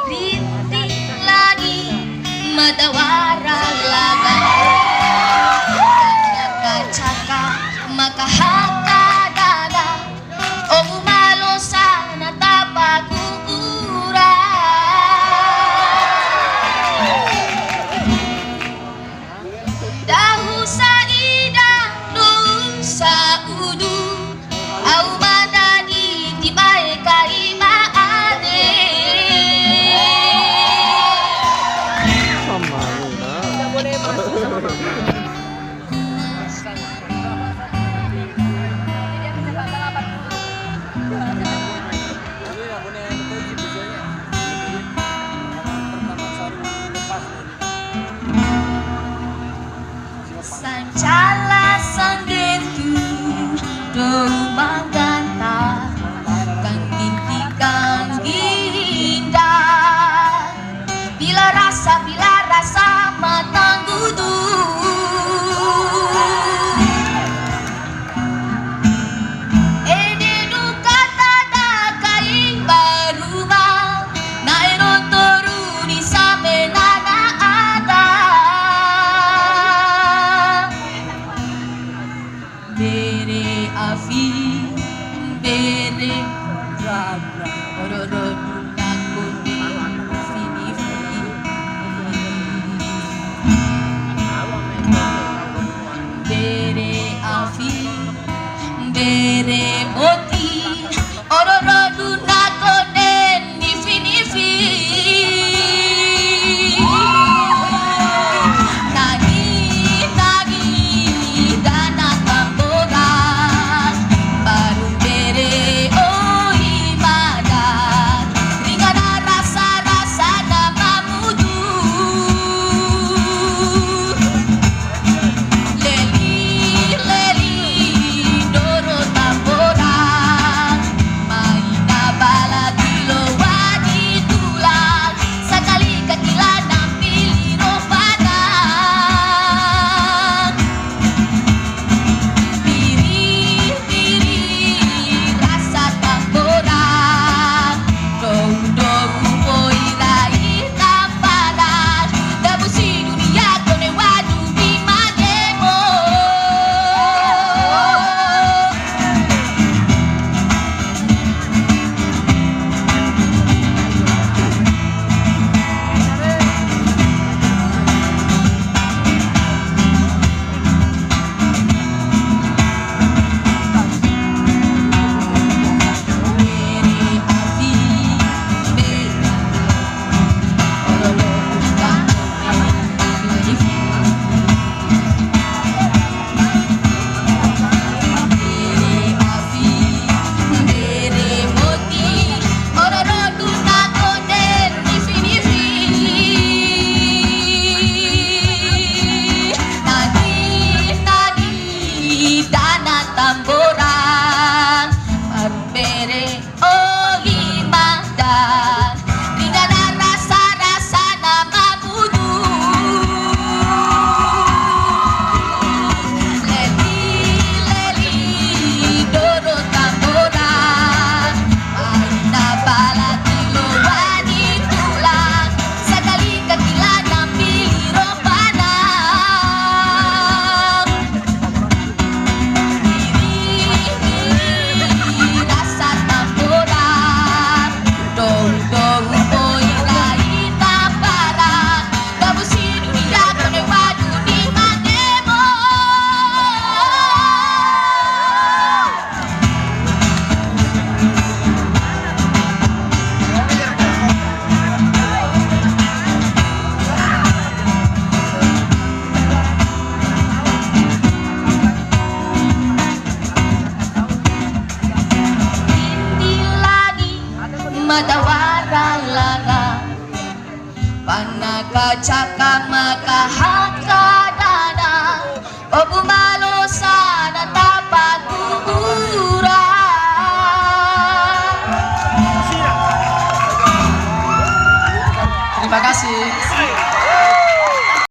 Rintik lagi madawara laga Caka maka haka dada O umalo sana tapagugura Dahu sa ida doon sa udu Au madadi tibay kaimaane Sancala sanggetu do maganta kang intikang ginda bila rasa matang gudu ede dukata da kaing baruma na erotoru di samenana ada Bere afi, bere raga, ororo nakuni, fini fini. Bere afi, bere moti, ororo nakuni, fini fini. Tamboran, bere oli mandan, ringana rasa nama budu. Leli doro tamboran, aina balati loani tulang, sekali kekilan pilih rompana. Madawara laga panaka caka